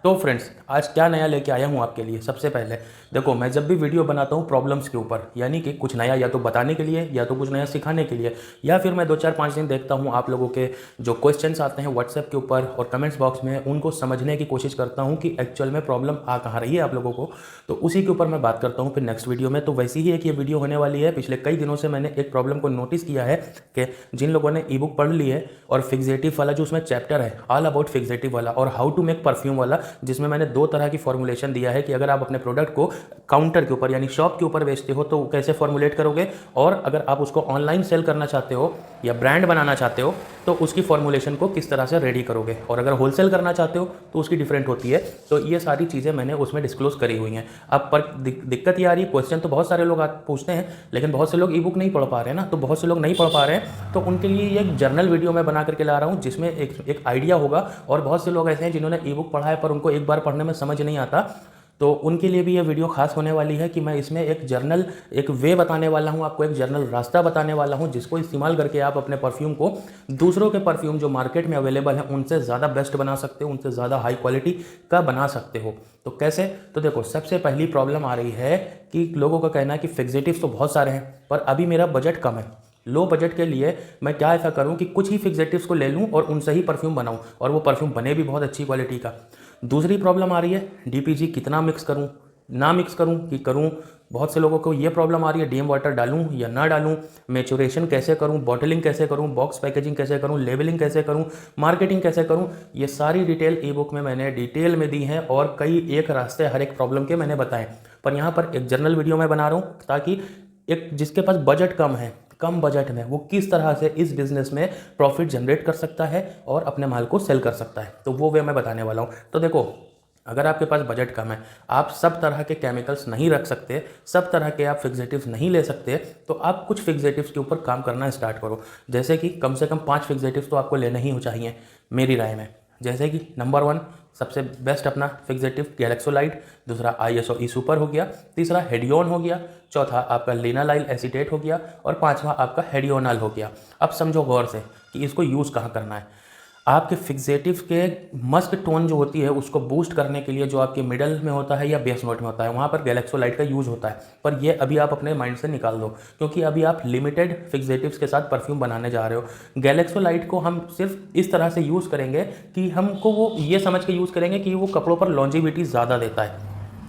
तो फ्रेंड्स, आज क्या नया लेके आया हूँ आपके लिए। सबसे पहले देखो, मैं जब भी वीडियो बनाता हूँ प्रॉब्लम्स के ऊपर, यानी कि कुछ नया या तो बताने के लिए या तो कुछ नया सिखाने के लिए, या फिर मैं 2 4 5 दिन देखता हूँ आप लोगों के जो क्वेश्चंस आते हैं व्हाट्सएप के ऊपर और कमेंट्स बॉक्स में, उनको समझने की कोशिश करता हूँ कि एक्चुअल में प्रॉब्लम आ कहाँ रही है आप लोगों को। तो उसी के ऊपर मैं बात करता हूँ फिर नेक्स्ट वीडियो में। तो वैसी ही एक ये वीडियो होने वाली है। पिछले कई दिनों से मैंने एक प्रॉब्लम को नोटिस किया है कि जिन लोगों ने ई बुक पढ़ ली है और फिक्सेटिव वाला जो उसमें चैप्टर है ऑल अबाउट फिक्सेटिव वाला और हाउ टू मेक परफ्यूम वाला, जिसमें मैंने 2 तरह की फॉर्मुलेशन दिया है कि अगर आप अपने प्रोडक्ट को काउंटर के ऊपर यानी शॉप के ऊपर बेचते हो तो कैसे फॉर्मुलेट करोगे, और अगर आप उसको ऑनलाइन सेल करना चाहते हो या ब्रांड बनाना चाहते हो तो उसकी फॉर्मुलेशन को किस तरह से रेडी करोगे, और अगर होलसेल करना चाहते हो तो उसकी डिफरेंट होती है। तो ये सारी चीज़ें मैंने उसमें डिस्क्लोज करी हुई हैं। अब पर दिक्कत ये आ रही है, क्वेश्चन तो बहुत सारे लोग पूछते हैं लेकिन बहुत से लोग ई बुक नहीं पढ़ पा रहे हैं ना, तो बहुत से लोग नहीं पढ़ पा रहे हैं, तो उनके लिए ये एक जर्नल वीडियो मैं बना करके ला रहा हूँ जिसमें एक आइडिया होगा। और बहुत से लोग ऐसे हैं जिन्होंने ई बुक पढ़ा है पर उनको एक बार पढ़ने में समझ नहीं आता, तो उनके लिए भी ये वीडियो खास होने वाली है कि मैं इसमें एक वे बताने वाला हूँ आपको, एक जर्नल रास्ता बताने वाला हूँ जिसको इस्तेमाल करके आप अपने परफ्यूम को दूसरों के परफ्यूम जो मार्केट में अवेलेबल हैं उनसे ज़्यादा बेस्ट बना सकते हो, उनसे ज़्यादा हाई क्वालिटी का बना सकते हो। तो कैसे? तो देखो, सबसे पहली प्रॉब्लम आ रही है कि लोगों का कहना है कि फिक्सेटिव्स तो बहुत सारे हैं पर अभी मेरा बजट कम है। लो बजट के लिए मैं क्या ऐसा करूं कि कुछ ही फिक्सेटिव्स को ले लूं और उनसे ही परफ्यूम बनाऊं और वो परफ्यूम बने भी बहुत अच्छी क्वालिटी का। दूसरी प्रॉब्लम आ रही है डीपीजी कितना मिक्स करूं, ना मिक्स करूं कि करूं। बहुत से लोगों को ये प्रॉब्लम आ रही है डीएम वाटर डालूं या ना डालूं, मैचुरेशन कैसे करूं, बॉटलिंग कैसे करूं, बॉक्स पैकेजिंग कैसे करूं, लेबलिंग कैसे करूं, मार्केटिंग कैसे करूं। ये सारी डिटेल ई बुक में मैंने डिटेल में दी है और कई एक रास्ते हर एक प्रॉब्लम के मैंने बताए। पर यहाँ पर एक जर्नल वीडियो मैं बना रहा हूँ ताकि एक जिसके पास बजट कम है, कम बजट में, वो किस तरह से इस बिज़नेस में प्रॉफिट जनरेट कर सकता है और अपने माल को सेल कर सकता है, तो वो वे मैं बताने वाला हूँ। तो देखो, अगर आपके पास बजट कम है, आप सब तरह के केमिकल्स नहीं रख सकते, सब तरह के आप फिक्सेटिव्स नहीं ले सकते, तो आप कुछ फिक्सेटिव्स के ऊपर काम करना स्टार्ट करो। जैसे कि कम से कम 5 फिक्सेटिव्स तो आपको लेने ही चाहिए मेरी राय में। जैसे कि नंबर 1 सबसे बेस्ट अपना फिक्सेटिव गैलेक्सोलाइड, दूसरा आईएसओ ई सुपर हो गया, तीसरा हेडियोन हो गया, चौथा आपका लिनालाइल एसीटेट हो गया और पांचवा आपका हेडियोनल हो गया। अब समझो गौर से कि इसको यूज़ कहाँ करना है। आपके फिक्सेटिव के मस्क टोन जो होती है उसको बूस्ट करने के लिए जो आपके मिडल में होता है या बेस नोट में होता है वहाँ पर गैलेक्सोलाइट का यूज़ होता है, पर ये अभी आप अपने माइंड से निकाल दो क्योंकि अभी आप लिमिटेड फिक्सेटिव्स के साथ परफ्यूम बनाने जा रहे हो। गैलेक्सोलाइट को हम सिर्फ इस तरह से यूज़ करेंगे कि हमको वो ये समझ के यूज़ करेंगे कि वो कपड़ों पर लॉन्जिविटी ज़्यादा देता है,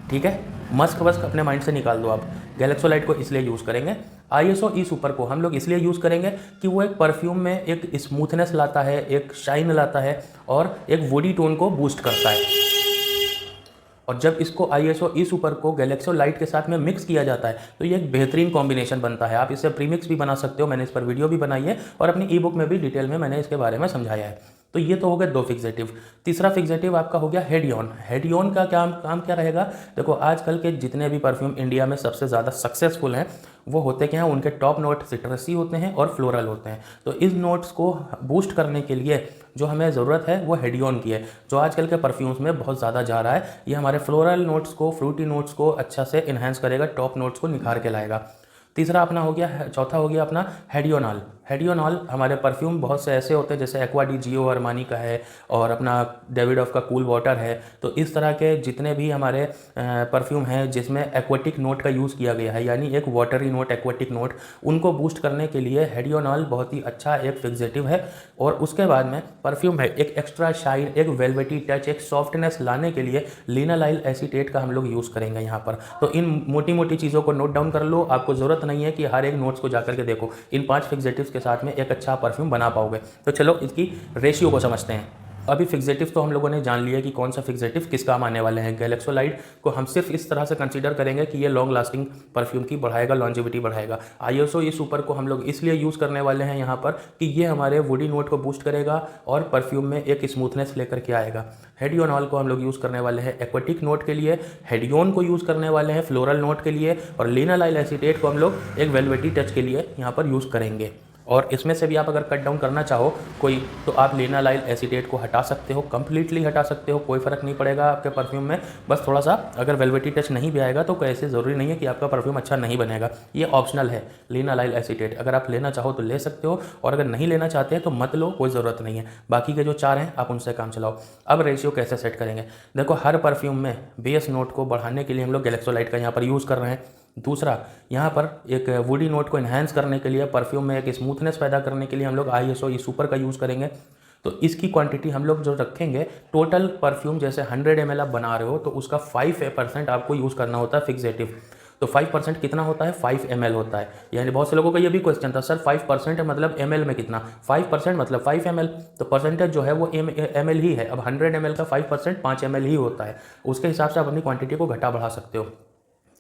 ठीक है। मस्क वस्क अपने माइंड से निकाल दो आप। गैलेक्सोलाइट को इसलिए यूज़ करेंगे। आईएसओ ई सुपर को हम लोग इसलिए यूज़ करेंगे कि वो एक परफ्यूम में एक स्मूथनेस लाता है, एक शाइन लाता है और एक वुडी टोन को बूस्ट करता है। और जब इसको आईएसओ ई सुपर को गैलेक्सोलाइट के साथ में मिक्स किया जाता है तो ये एक बेहतरीन कॉम्बिनेशन बनता है। आप इससे प्रीमिक्स भी बना सकते हो, मैंने इस पर वीडियो भी बनाई है और अपनी ई बुक में भी डिटेल में मैंने इसके बारे में समझाया है। तो ये तो हो गए 2 फिक्सेटिव। तीसरा फिक्सेटिव आपका हो गया हेडियोन। हेडियोन का काम क्या रहेगा? देखो, आजकल के जितने भी परफ्यूम इंडिया में सबसे ज़्यादा सक्सेसफुल हैं वो होते क्या हैं, उनके टॉप नोट सिट्रसी होते हैं और फ्लोरल होते हैं। तो इस नोट्स को बूस्ट करने के लिए जो हमें ज़रूरत है वो हेडियोन की है, जो आजकल के परफ्यूम्स में बहुत ज़्यादा जा रहा है। ये हमारे फ्लोरल नोट्स को, फ्रूटी नोट्स को अच्छा से इन्हेंस करेगा, टॉप नोट्स को निखार के लाएगा। तीसरा अपना हो गया, चौथा हो गया अपना हेडियोनॉल। हेडियोनॉल हमारे परफ्यूम बहुत से ऐसे होते हैं जैसे एक्वा डी जियो अरमानी का है और अपना डेविड का कूल वाटर है। तो इस तरह के जितने भी हमारे परफ्यूम हैं जिसमें एक्वाटिक नोट का यूज़ किया गया है, यानी एक वाटरी नोट, एक्वाटिक नोट, उनको बूस्ट करने के लिए हेडियोनॉल बहुत ही अच्छा एक फिक्सेटिव है। और उसके बाद में परफ्यूम है एक एक्स्ट्रा शाइन, एक वेलवेटी टच, एक सॉफ्टनेस लाने के लिए लिनालाइल एसीटेट का हम लोग यूज़ करेंगे यहाँ पर। तो इन मोटी मोटी चीज़ों को नोट डाउन कर लो, आपको ज़रूरत नहीं है कि हर एक नोट्स को जाकर के देखो। इन 5 फिक्सेटिव्स के साथ में एक अच्छा परफ्यूम बना पाओगे। तो चलो इसकी रेशियो को समझते हैं। अभी फिक्सेटिव तो हम लोगों ने जान लिया कि कौन सा फिक्सेटिव किस काम आने वाले हैं। गैलेक्सोलाइड को हम सिर्फ इस तरह से कंसीडर करेंगे कि ये लॉन्ग लास्टिंग परफ्यूम की बढ़ाएगा, लॉन्जिविटी बढ़ाएगा। आईएसओ ई सुपर को हम लोग इसलिए यूज़ करने वाले हैं यहाँ पर कि ये हमारे वुडी नोट को बूस्ट करेगा और परफ्यूम में एक स्मूथनेस लेकर के आएगा। हेडियोनॉल को हम लोग यूज़ करने वाले हैं एक्वाटिक नोट के लिए, हेडियोन को यूज़ करने वाले हैं फ्लोरल नोट के लिए और लिनालाइल एसीटेट को हम लोग एक वेलवेटी टच के लिए यहाँ पर यूज़ करेंगे। और इसमें से भी आप अगर कट डाउन करना चाहो कोई, तो आप लिनालाइल एसीटेट को हटा सकते हो, कम्प्लीटली हटा सकते हो, कोई फ़र्क नहीं पड़ेगा आपके परफ्यूम में। बस थोड़ा सा अगर वेलवेटी टच नहीं भी आएगा तो ऐसे ज़रूरी नहीं है कि आपका परफ्यूम अच्छा नहीं बनेगा, ये ऑप्शनल है। लिनालाइल एसीटेट अगर आप लेना चाहो तो ले सकते हो, और अगर नहीं लेना चाहते हैं तो मत लो, कोई ज़रूरत नहीं है। बाकी के जो 4 हैं आप उनसे काम चलाओ। अब रेशियो कैसे सेट करेंगे? देखो, हर परफ्यूम में बेस नोट को बढ़ाने के लिए हम लोग गैलेक्सोलाइट का यहाँ पर यूज़ कर रहे हैं। दूसरा, यहाँ पर एक वुडी नोट को इन्हांस करने के लिए, परफ्यूम में एक स्मूथनेस पैदा करने के लिए हम लोग ISO ई सुपर का यूज़ करेंगे। तो इसकी क्वांटिटी हम लोग जो रखेंगे, टोटल परफ्यूम जैसे 100 ml आप बना रहे हो तो उसका 5% आपको यूज़ करना होता है फिक्सेटिव। तो 5% कितना होता है? 5 ml होता है। यानी बहुत से लोगों का ये भी क्वेश्चन था, सर 5% मतलब ml में कितना? 5% मतलब 5 ml, तो परसेंटेज जो है वो ml ही है। अब 100 ml का 5% 5 ml ही होता है। उसके हिसाब से आप अपनी क्वांटिटी को घटा बढ़ा सकते हो।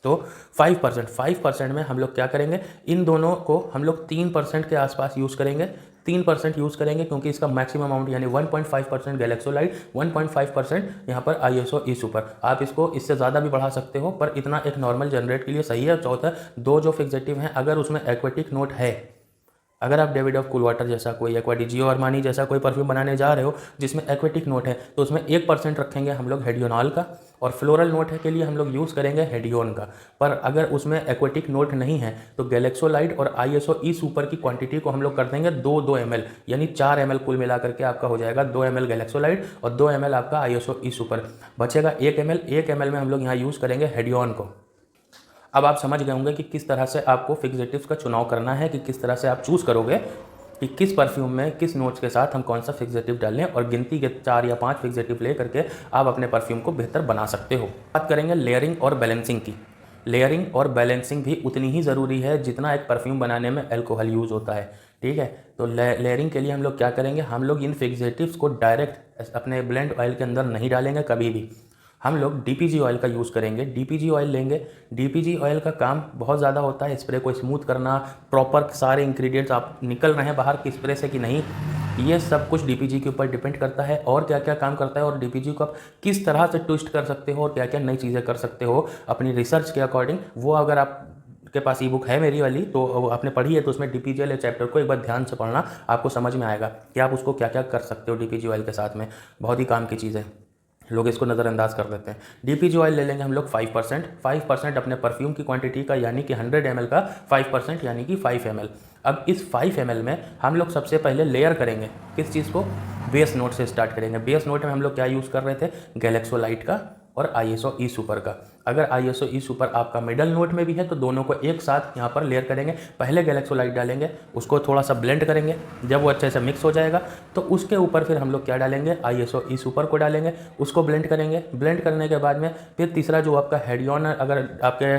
तो 5% में हम लोग क्या करेंगे, इन दोनों को हम लोग 3% के आसपास यूज़ करेंगे। 3% यूज़ करेंगे क्योंकि इसका मैक्सिमम अमाउंट यानी 1.5% गैलेक्सोलाइट, 1.5% यहाँ पर ISO ई सुपर। आप इसको इससे ज़्यादा भी बढ़ा सकते हो, पर इतना एक नॉर्मल जनरेट के लिए सही है। चौथा, 2 जो फिक्सेटिव हैं, अगर उसमें एक्वेटिक नोट है, अगर आप डेविड ऑफ कूल वाटर जैसा कोई, एक्वा डी जियो अरमानी जैसा कोई परफ्यूम बनाने जा रहे हो जिसमें एक्वेटिक नोट है, तो उसमें 1% रखेंगे हम लोग हेडियोनॉल का, और फ्लोरल नोट के लिए हम लोग यूज़ करेंगे हेडियोन का। पर अगर उसमें एक्वेटिक नोट नहीं है तो गैलेक्सोलाइट और ISO ई सुपर की क्वांटिटी को हम लोग कर देंगे 2-2 ml, यानी 4 ml कुल मिला करके आपका हो जाएगा 2 ml गैलेक्सोलाइट और 2 ml आपका ISO ई सुपर। बचेगा 1 ml। 1 ml में हम लोग यहाँ यूज़ करेंगे हेडियोन को। अब आप समझ गए होंगे कि किस तरह से आपको फिक्सेटिव्स का चुनाव करना है, कि किस तरह से आप चूज़ करोगे कि किस परफ्यूम में किस नोट्स के साथ हम कौन सा फिक्सेटिव डालें, और गिनती के 4 या 5 फिक्सेटिव ले करके आप अपने परफ्यूम को बेहतर बना सकते हो। बात करेंगे लेयरिंग और बैलेंसिंग की। लेयरिंग और बैलेंसिंग भी उतनी ही ज़रूरी है जितना एक परफ्यूम बनाने में अल्कोहल यूज़ होता है, ठीक है। तो लेयरिंग के लिए हम लोग क्या करेंगे, हम लोग इन फिक्सेटिव्स को डायरेक्ट अपने ब्लेंड ऑयल के अंदर नहीं डालेंगे कभी भी। हम लोग DPG ऑयल का यूज़ करेंगे। DPG ऑयल लेंगे। DPG ऑयल का काम बहुत ज़्यादा होता है, स्प्रे को स्मूथ करना, प्रॉपर सारे इंग्रेडिएंट्स आप निकल रहे हैं बाहर की स्प्रे से कि नहीं, ये सब कुछ DPG के ऊपर डिपेंड करता है, और क्या क्या काम करता है, और DPG को आप किस तरह से ट्विस्ट कर सकते हो और क्या क्या नई चीज़ें कर सकते हो अपनी रिसर्च के अकॉर्डिंग। वो अगर आप के पास ई बुक है मेरी वाली, तो आपने पढ़ी है, तो उसमें DPG वाले चैप्टर को एक बार ध्यान से पढ़ना, आपको समझ में आएगा कि आप उसको क्या क्या कर सकते हो DPG ऑयल के साथ में। बहुत ही काम की चीज़ है, लोग इसको नज़रअंदाज कर देते हैं। DPG ऑयल ले लेंगे हम लोग 5% अपने परफ्यूम की क्वांटिटी का, यानी कि 100 ml का 5% यानी कि 5 ml। अब इस 5 ml में हम लोग सबसे पहले लेयर करेंगे किस चीज़ को, बेस नोट से स्टार्ट करेंगे। बेस नोट में हम लोग क्या यूज़ कर रहे थे, गैलेक्सोलाइट का और ISO ई सुपर का। अगर ISO ई सुपर आपका मिडल नोट में भी है तो दोनों को एक साथ यहाँ पर लेयर करेंगे। पहले गैलेक्सोलाइट डालेंगे, उसको थोड़ा सा ब्लेंड करेंगे, जब वो अच्छे से मिक्स हो जाएगा तो उसके ऊपर फिर हम लोग क्या डालेंगे, ISO ई सुपर को डालेंगे, उसको ब्लेंड करेंगे। ब्लेंड करने के बाद में फिर तीसरा जो आपका हेडियोन, अगर आपके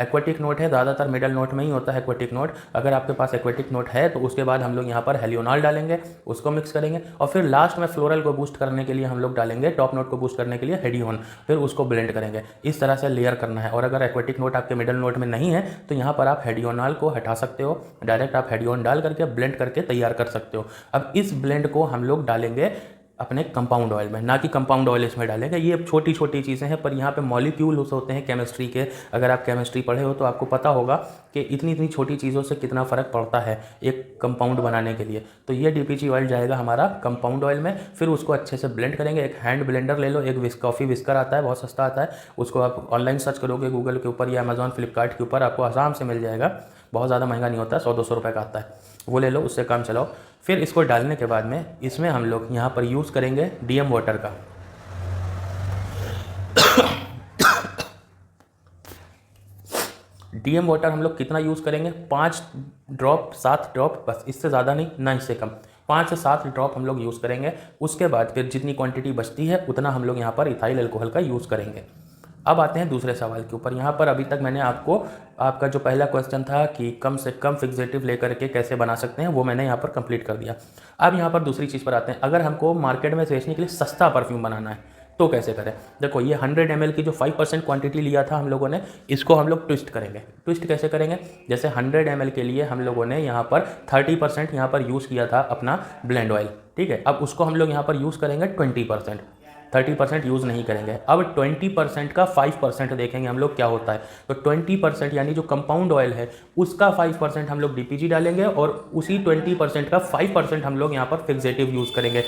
एक्वेटिक नोट है, ज़्यादातर मिडल नोट में ही होता है एक्वेटिक नोट, अगर आपके पास एक्वेटिक नोट है तो उसके बाद हम लोग यहाँ पर हेलियोनॉल डालेंगे, उसको मिक्स करेंगे, और फिर लास्ट में फ्लोरल को बूस्ट करने के लिए हम लोग डालेंगे, टॉप नोट को बूस्ट करने के लिए हेडियोन, फिर उसको ब्लेंड करेंगे। इस तरह से लेयर करना है। और अगर एक्वेटिक नोट आपके मिडल नोट में नहीं है तो यहाँ पर आप हेडियोनॉल को हटा सकते हो, डायरेक्ट आप हेडियोन डाल करके ब्लेंड करके तैयार कर सकते हो। अब इस ब्लेंड को हम लोग डालेंगे अपने कंपाउंड ऑयल में, ना कि कंपाउंड ऑयल इसमें डालेंगे। ये छोटी छोटी चीज़ें हैं, पर यहाँ पे मॉलिक्यूल्स होते हैं केमिस्ट्री के। अगर आप केमिस्ट्री पढ़े हो तो आपको पता होगा कि इतनी इतनी छोटी चीज़ों से कितना फ़र्क पड़ता है एक कंपाउंड बनाने के लिए। तो ये DPG ऑयल जाएगा हमारा कंपाउंड ऑयल में। फिर उसको अच्छे से ब्लेंड करेंगे। एक हैंड ब्लेंडर ले लो, एक कॉफ़ी विस्कर आता है, बहुत सस्ता आता है, उसको आप ऑनलाइन सर्च करोगे गूगल के ऊपर या अमेजॉन फ्लिपकार्ट के ऊपर, आपको आराम से मिल जाएगा, बहुत ज़्यादा महंगा नहीं होता है, 100-200 रुपये का आता है, वो ले लो, उससे काम चलाओ। फिर इसको डालने के बाद में इसमें हम लोग यहाँ पर यूज़ करेंगे DM वाटर का। DM वाटर हम लोग कितना यूज़ करेंगे, 5 ड्रॉप 7 ड्रॉप, बस, इससे ज़्यादा नहीं, ना इससे कम, 5 से 7 ड्रॉप हम लोग यूज़ करेंगे। उसके बाद फिर जितनी क्वांटिटी बचती है उतना हम लोग यहाँ पर इथाइल अल्कोहल का यूज़ करेंगे। अब आते हैं दूसरे सवाल के ऊपर। यहाँ पर अभी तक मैंने आपको, आपका जो पहला क्वेश्चन था कि कम से कम फिक्सेटिव लेकर के कैसे बना सकते हैं, वो मैंने यहाँ पर कंप्लीट कर दिया। अब यहाँ पर दूसरी चीज़ पर आते हैं। अगर हमको मार्केट में बेचने के लिए सस्ता परफ्यूम बनाना है तो कैसे करें। देखो, ये 100 ml की जो 5% क्वांटिटी लिया था हम लोगों ने, इसको हम लोग ट्विस्ट करेंगे। ट्विस्ट कैसे करेंगे, जैसे 100 ml के लिए हम लोगों ने यहाँ पर 30% यहाँ पर यूज़ किया था अपना ब्लेंड ऑयल, ठीक है। अब उसको हम लोग यहाँ पर यूज़ करेंगे 20%। 30% यूज़ नहीं करेंगे। अब 20% का 5% देखेंगे हम लोग क्या होता है। तो 20% यानी जो कंपाउंड ऑयल है उसका 5% हम लोग DPG डालेंगे और उसी 20% का 5% हम लोग यहाँ पर फिक्सेटिव यूज़ करेंगे।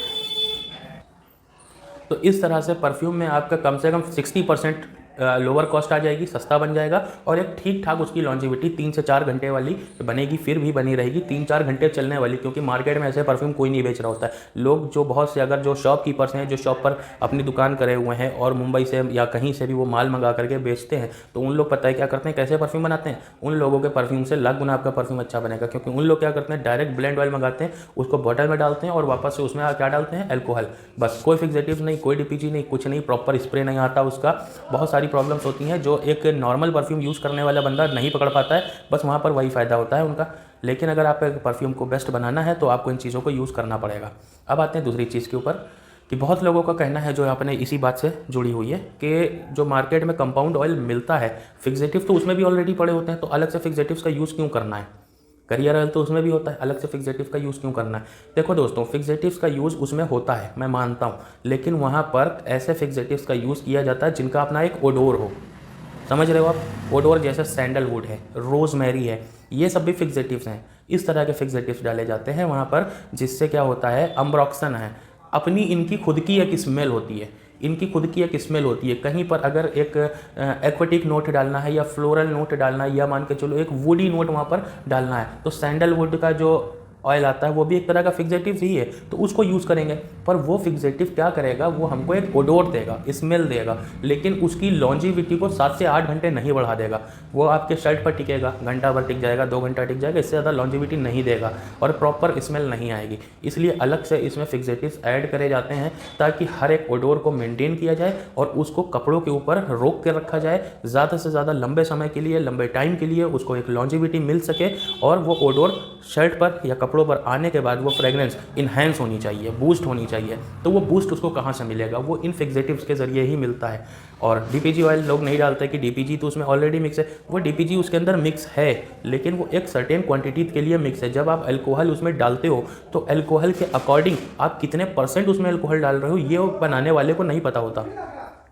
तो इस तरह से परफ्यूम में आपका कम से कम 60% लोअर कॉस्ट आ जाएगी, सस्ता बन जाएगा और एक ठीक ठाक उसकी लॉन्जिविटी 3 से 4 घंटे वाली बनेगी, फिर भी बनी रहेगी 3-4 घंटे चलने वाली, क्योंकि मार्केट में ऐसे परफ्यूम कोई नहीं बेच रहा होता है। लोग जो बहुत से अगर जो शॉपकीपर्स हैं जो शॉप पर अपनी दुकान करे हुए हैं और मुंबई से या कहीं से भी वो माल मंगा करके बेचते हैं, तो उन लोग पता है क्या करते हैं, कैसे परफ्यूम बनाते हैं। उन लोगों के परफ्यूम से लाख गुना आपका परफ्यूम अच्छा बनेगा, क्योंकि उन लोग क्या करते हैं, डायरेक्ट ब्लेंड ऑयल मंगाते हैं, उसको बॉटल में डालते हैं और वापस से उसमें क्या डालते हैं, अल्कोहल। बस, कोई फिक्सेटिव नहीं, कोई DPG नहीं, कुछ नहीं, प्रॉपर स्प्रे नहीं आता उसका। बहुत सारी प्रॉब्लम्स होती हैं जो एक नॉर्मल परफ्यूम यूज़ करने वाला बंदा नहीं पकड़ पाता है, बस वहाँ पर वही फ़ायदा होता है उनका। लेकिन अगर आप एक परफ्यूम को बेस्ट बनाना है तो आपको इन चीज़ों को यूज़ करना पड़ेगा। अब आते हैं दूसरी चीज़ के ऊपर कि बहुत लोगों का कहना है जो अपने इसी बात से जुड़ी हुई है कि जो मार्केट में कंपाउंड ऑयल मिलता है, फिक्सेटिव तो उसमें भी ऑलरेडी पड़े होते हैं, तो अलग से फिक्सेटिव्स का यूज़ क्यों करना है। करियर ऑयल तो उसमें भी होता है, अलग से फिक्सेटिव का यूज़ क्यों करना है। देखो दोस्तों, फिक्सेटिव्स का यूज़ उसमें होता है, मैं मानता हूँ, लेकिन वहाँ पर ऐसे फिक्सेटिव्स का यूज़ किया जाता है जिनका अपना एक ओडोर हो। समझ रहे हो आप। ओडोर जैसे सैंडलवुड है, रोज़मेरी है, ये सब भी फिक्सेटिव्स हैं। इस तरह के फिक्सेटिव्स डाले जाते हैं वहाँ पर, जिससे क्या होता है, अम्ब्रोक्सन है, अपनी इनकी खुद की एक स्मेल होती है, इनकी खुद की एक स्मेल होती है। कहीं पर अगर एक एक्वेटिक नोट डालना है या फ्लोरल नोट डालना है या मान के चलो एक वुडी नोट वहाँ पर डालना है, तो सैंडलवुड का जो ऑयल आता है वो भी एक तरह का फिक्सेटिव ही है, तो उसको यूज़ करेंगे। पर वो फिक्सेटिव क्या करेगा, वो हमको एक ओडोर देगा, स्मेल देगा, लेकिन उसकी लॉन्जिविटी को 7 से 8 घंटे नहीं बढ़ा देगा। वो आपके शर्ट पर टिकेगा, घंटा भर टिक जाएगा, 2 घंटा टिक जाएगा, इससे ज़्यादा लॉन्जिविटी नहीं देगा और प्रॉपर स्मेल नहीं आएगी। इसलिए अलग से इसमें फिक्सेटिव्स ऐड करे जाते हैं ताकि हर एक ओडोर को मेंटेन किया जाए और उसको कपड़ों के ऊपर रोक के रखा जाए, ज़्यादा से ज़्यादा लंबे समय के लिए, लंबे टाइम के लिए उसको एक लॉन्जिविटी मिल सके और वो ओडोर शर्ट पर या कपड़ों पर आने के बाद वो फ्रेगरेंस इन्हेंस होनी चाहिए, बूस्ट होनी चाहिए। तो वो बूस्ट उसको कहाँ से मिलेगा, वो इन फिक्सेटिव्स के ज़रिए ही मिलता है। और DPG ऑयल लोग नहीं डालते कि DPG तो उसमें ऑलरेडी मिक्स है, वो DPG उसके अंदर मिक्स है, लेकिन वो एक सर्टेन क्वांटिटी के लिए मिक्स है। जब आप अल्कोहल उसमें डालते हो तो अल्कोहल के अकॉर्डिंग आप कितने % उसमें अल्कोहल डाल रहे हो ये बनाने वाले को नहीं पता होता,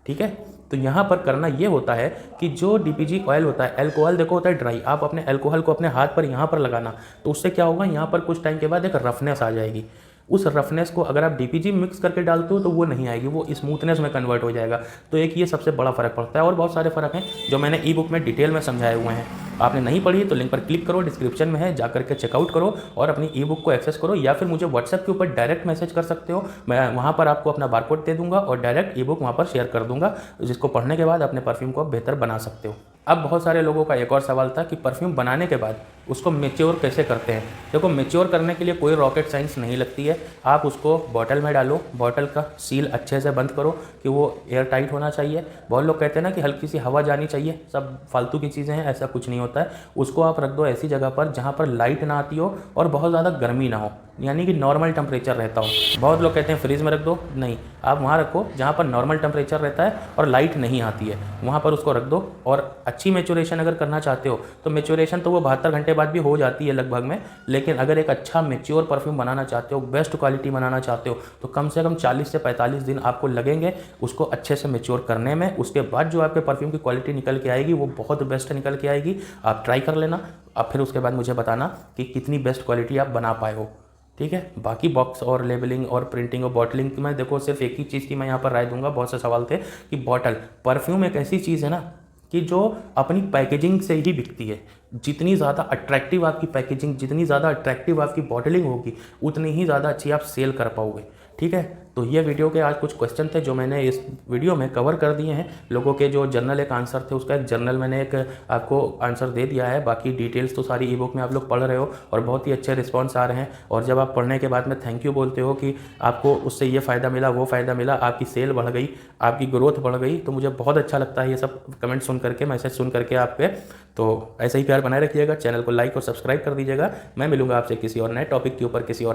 ठीक है। तो यहाँ पर करना ये होता है कि जो DPG ऑयल होता है, अल्कोहल देखो होता है ड्राई, आप अपने अल्कोहल को अपने हाथ पर यहाँ पर लगाना, तो उससे क्या होगा, यहाँ पर कुछ टाइम के बाद एक रफनेस आ जाएगी। उस रफनेस को अगर आप DPG मिक्स करके डालते हो तो वो नहीं आएगी, वो स्मूथनेस में कन्वर्ट हो जाएगा। तो एक ये सबसे बड़ा फ़र्क पड़ता है और बहुत सारे फ़र्क हैं जो मैंने ई बुक में डिटेल में समझाए हुए हैं। आपने नहीं पढ़ी तो लिंक पर क्लिक करो, डिस्क्रिप्शन में है, जा करके चेकआउट करो और अपनी ई बुक को एक्सेस करो, या फिर मुझे व्हाट्सएप के ऊपर डायरेक्ट मैसेज कर सकते हो। मैं वहाँ पर आपको अपना बारकोड दे दूँगा और डायरेक्ट ई बुक वहाँ पर शेयर कर दूँगा, जिसको पढ़ने के बाद अपने परफ्यूम को बेहतर बना सकते हो। अब बहुत सारे लोगों का एक और सवाल था कि परफ्यूम बनाने के बाद उसको मैच्योर कैसे करते हैं। देखो, मैच्योर करने के लिए कोई रॉकेट साइंस नहीं लगती है। आप उसको बॉटल में डालो, बॉटल का सील अच्छे से बंद करो कि वो एयर टाइट होना चाहिए। बहुत लोग कहते हैं ना कि हल्की सी हवा जानी चाहिए, सब फालतू की चीज़ें हैं, ऐसा कुछ नहीं होता है। उसको आप रख दो ऐसी जगह पर जहाँ पर लाइट ना आती हो और बहुत ज़्यादा गर्मी ना हो, यानी कि नॉर्मल टेम्परेचर रहता हो। बहुत लोग कहते हैं फ्रीज में रख दो, नहीं, आप वहाँ रखो जहाँ पर नॉर्मल टेम्परेचर रहता है और लाइट नहीं आती है, वहाँ पर उसको रख दो। और अच्छी मैच्योरेशन अगर करना चाहते हो तो मैच्योरेशन तो वो 72 घंटे बाद भी हो जाती है लगभग में, लेकिन अगर एक अच्छा मैच्योर परफ्यूम बनाना चाहते हो, बेस्ट क्वालिटी बनाना चाहते हो, तो कम से कम 40 से 45 दिन आपको लगेंगे उसको अच्छे से मैच्योर करने में। उसके बाद जो आपके परफ्यूम की क्वालिटी निकल के आएगी वो बहुत बेस्ट निकल के आएगी। आप ट्राई कर लेना, अब फिर उसके बाद मुझे बताना कि कितनी बेस्ट क्वालिटी आप बना पाए हो, ठीक है। बाकी बॉक्स और लेबलिंग और प्रिंटिंग और बॉटलिंग की मैं देखो सिर्फ एक ही चीज़ की मैं यहाँ पर राय दूंगा। बहुत से सवाल थे कि बॉटल, परफ्यूम एक ऐसी चीज़ है ना कि जो अपनी पैकेजिंग से ही बिकती है। जितनी ज़्यादा अट्रैक्टिव आपकी पैकेजिंग, जितनी ज़्यादा अट्रैक्टिव आपकी बॉटलिंग होगी, उतनी ही ज़्यादा अच्छी आप सेल कर पाओगे, ठीक है। तो ये वीडियो के आज कुछ क्वेश्चन थे जो मैंने इस वीडियो में कवर कर दिए हैं। लोगों के जो जर्नल एक आंसर थे उसका एक जर्नल मैंने एक आपको आंसर दे दिया है। बाकी डिटेल्स तो सारी ई बुक में आप लोग पढ़ रहे हो और बहुत ही अच्छे रिस्पॉन्स आ रहे हैं। और जब आप पढ़ने के बाद में थैंक यू बोलते हो कि आपको उससे ये फ़ायदा मिला, वो फ़ायदा मिला, आपकी सेल बढ़ गई, आपकी ग्रोथ बढ़ गई, तो मुझे बहुत अच्छा लगता है ये सब कमेंट सुन करके, मैसेज सुन करके आपके। तो ऐसे ही प्यार बनाए रखिएगा, चैनल को लाइक और सब्सक्राइब कर दीजिएगा। मैं मिलूंगा आपसे किसी और नए टॉपिक के ऊपर, किसी और